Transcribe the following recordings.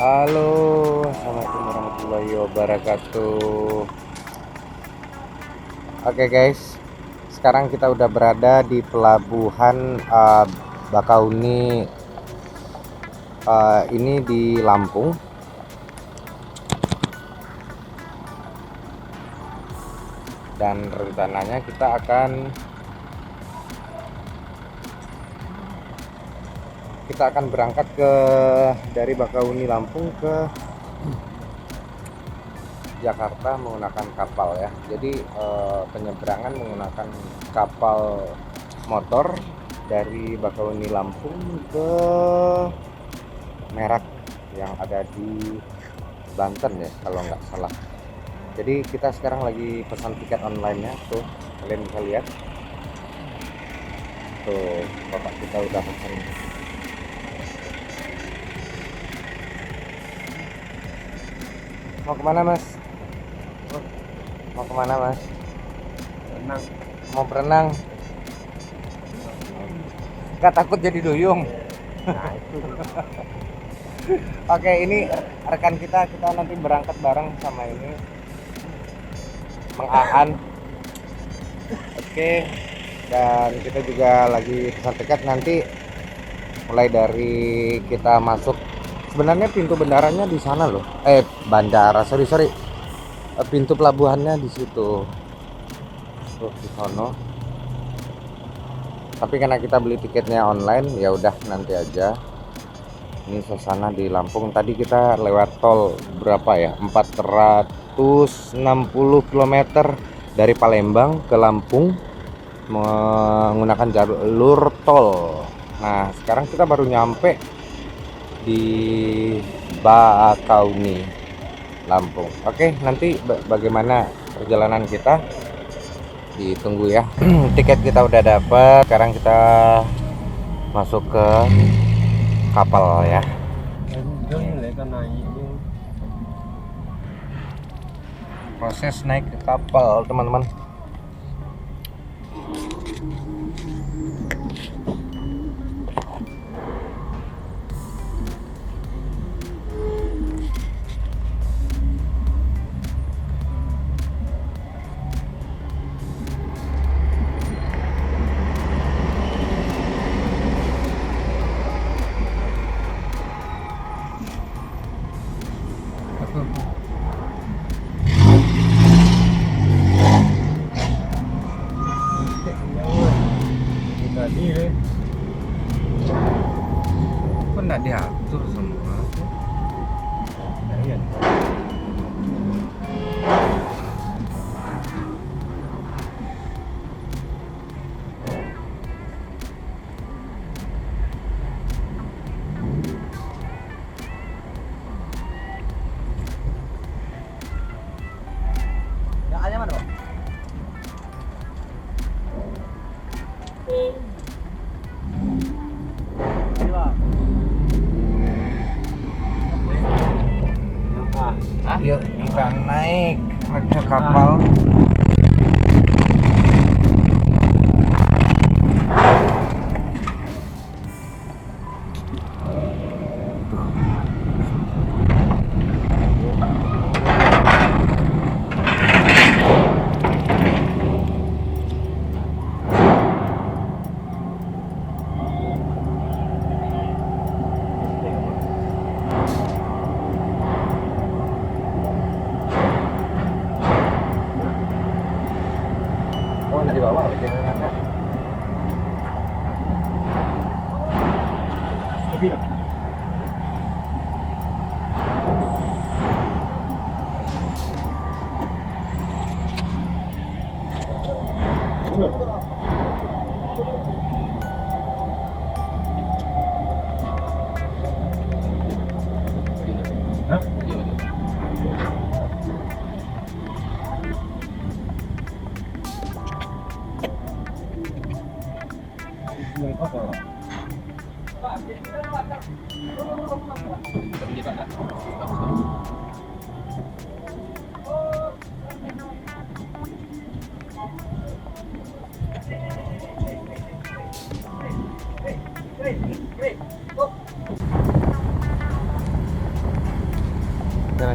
Halo, assalamualaikum warahmatullahi wabarakatuh. Oke guys, sekarang kita udah berada di pelabuhan Bakauni, ini di Lampung. Dan rencananya kita akan berangkat dari Bakauni Lampung ke Jakarta menggunakan kapal ya. Jadi penyeberangan menggunakan kapal motor dari Bakauni Lampung ke Merak yang ada di Banten ya kalau nggak salah. Jadi kita sekarang lagi pesan tiket online nya tuh, kalian bisa lihat tuh, bapak kita udah pesan. Mau kemana mas? Mau kemana mas? Renang. Mau berenang? Nggak takut jadi duyung? Nah, itu Oke, ini rekan kita nanti berangkat bareng sama ini Mang Aan. Oke, dan kita juga lagi pesan tiket nanti mulai dari kita masuk. Sebenarnya pintu bandaranya di sana loh. Bandara, sorry. Pintu pelabuhannya di situ. Tuh di sono. Tapi karena kita beli tiketnya online, ya udah nanti aja. Ini suasana di Lampung. Tadi kita lewat tol berapa ya? 460 km dari Palembang ke Lampung menggunakan jalur tol. Nah, sekarang kita baru nyampe di Bakauni, Lampung. Oke, nanti bagaimana perjalanan kita ditunggu ya. Tiket kita udah dapat. Sekarang kita masuk ke kapal ya. Proses naik ke kapal teman-teman. tadi Kok nggak diatur semua? iya. Yang mana, Pak? Yuk kita naik ke kapal. Oh, dari bawah perjalanannya.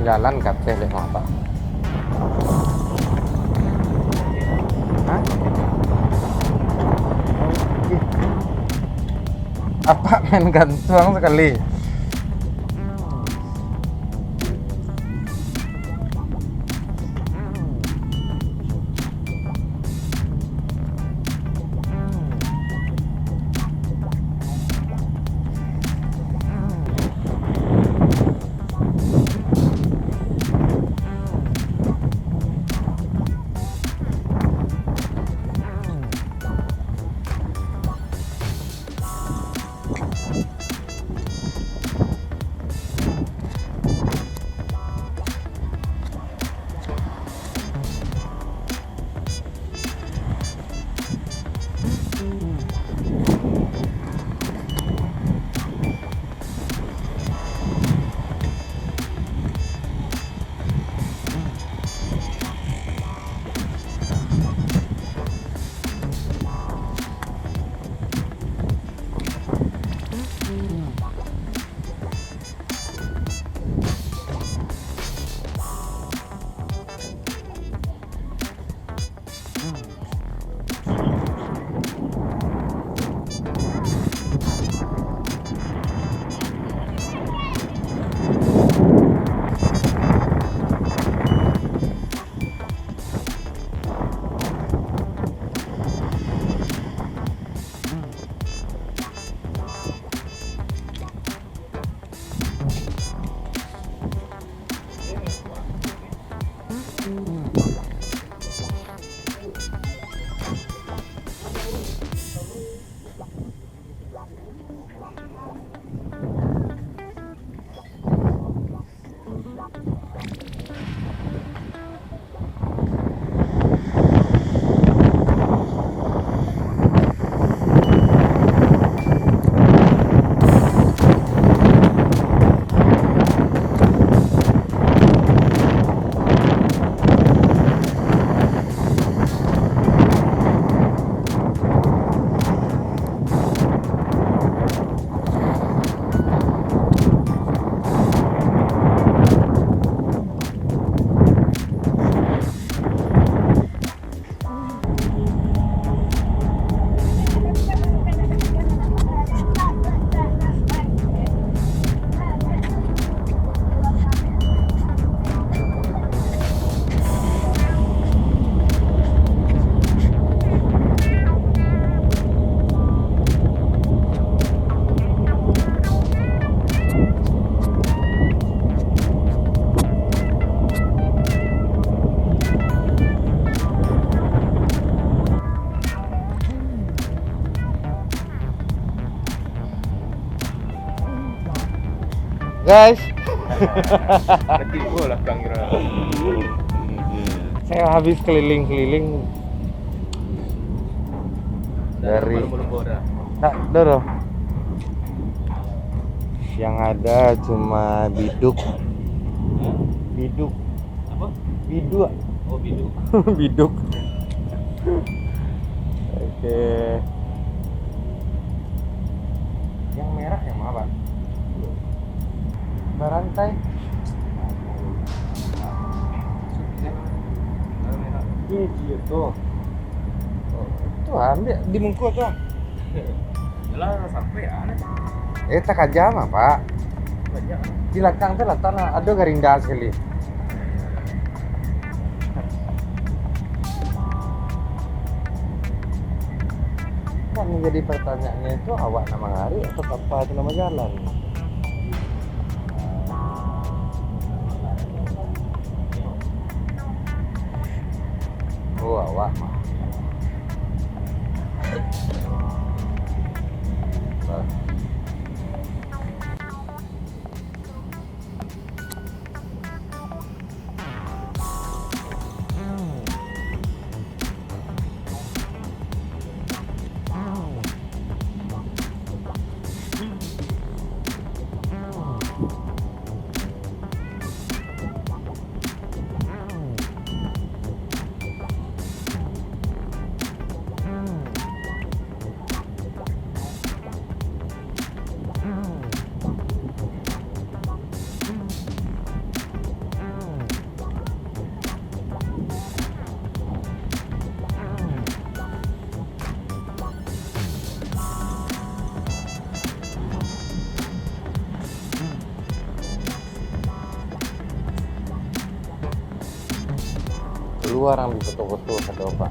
jalan kateh deh apa? Hah? Ih, apa main gantung sekali? Guys, Ketipu lah Kang Ira. saya habis keliling-keliling dari tak Doro. Yang ada cuma biduk. Biduk. Apa? Biduk. Oh, biduk. Biduk. Oke. Yang merah yang mana, Pak? Berantai. Ini gitu. Tuh ambil di mungkul tuh. Lah sampai aneh. Tak aja mah Pak. Banyak. Di belakang tuh lah tanah ada garinda sekali. Kan menjadi pertanyaannya itu awak nama hari atau apa itu nama jalan? Oh awak mah. orang dibetul-betul kata Opa.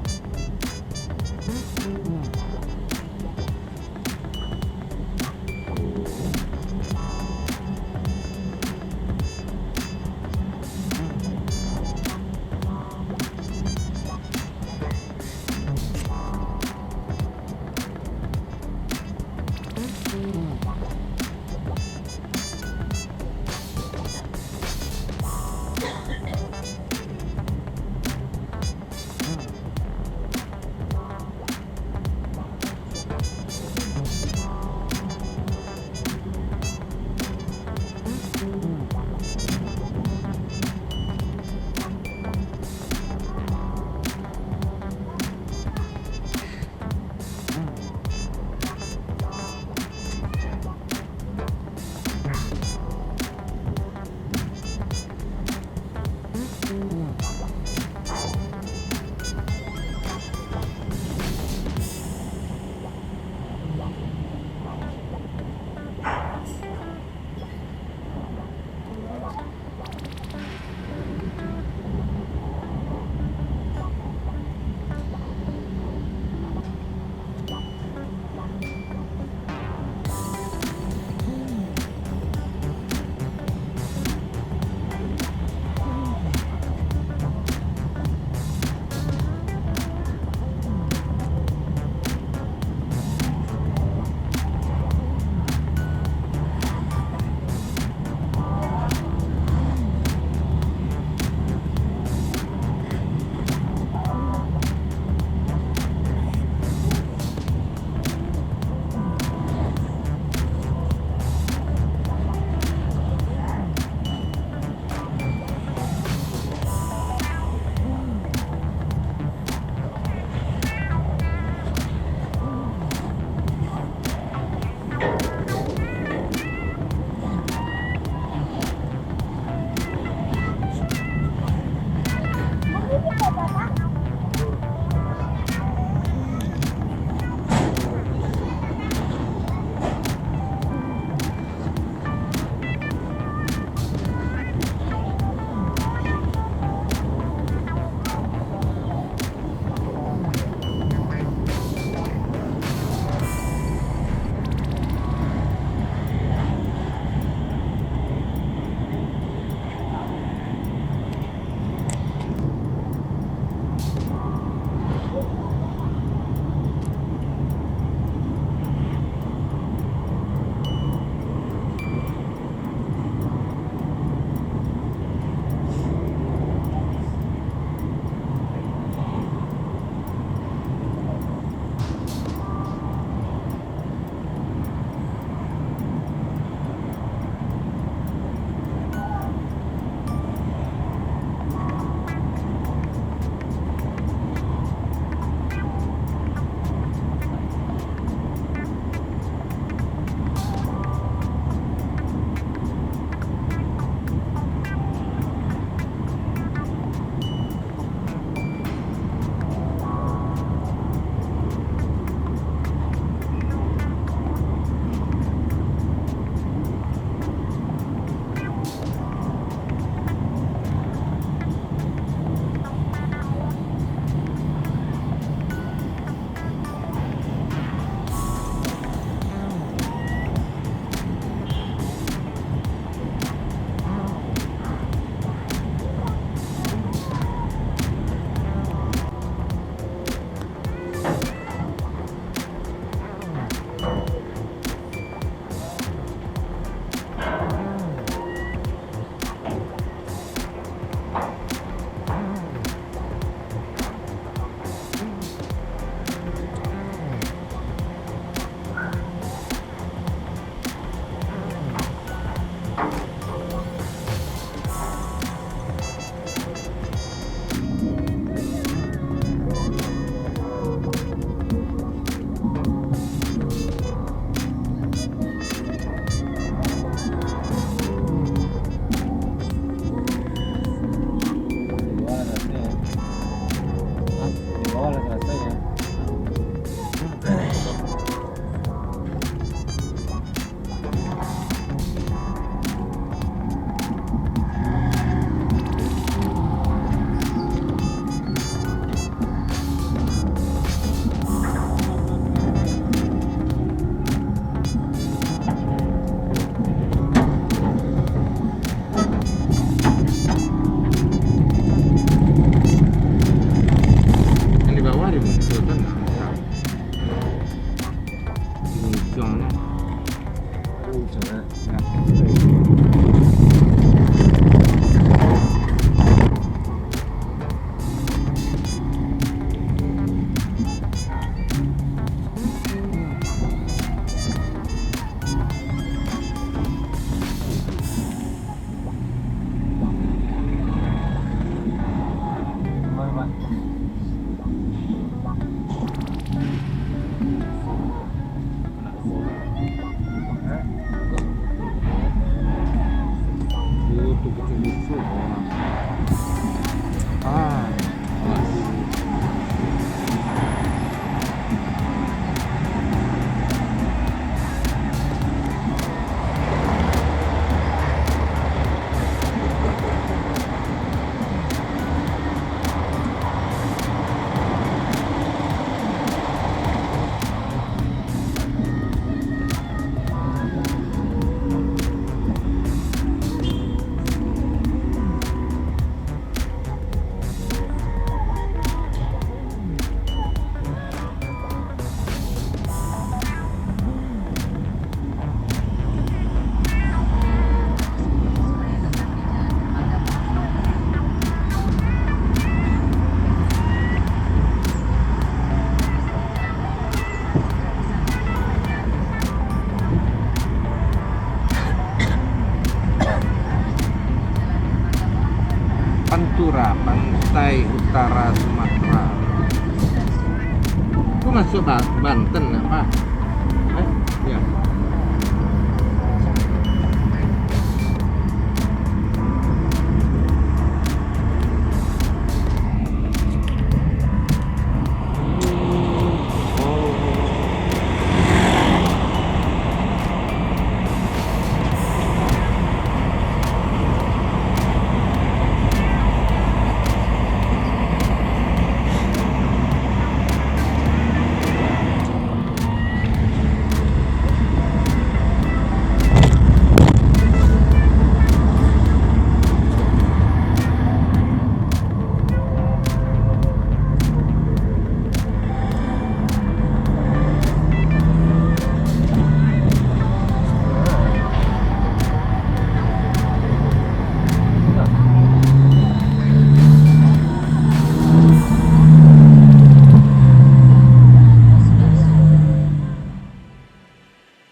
masuk Banten apa?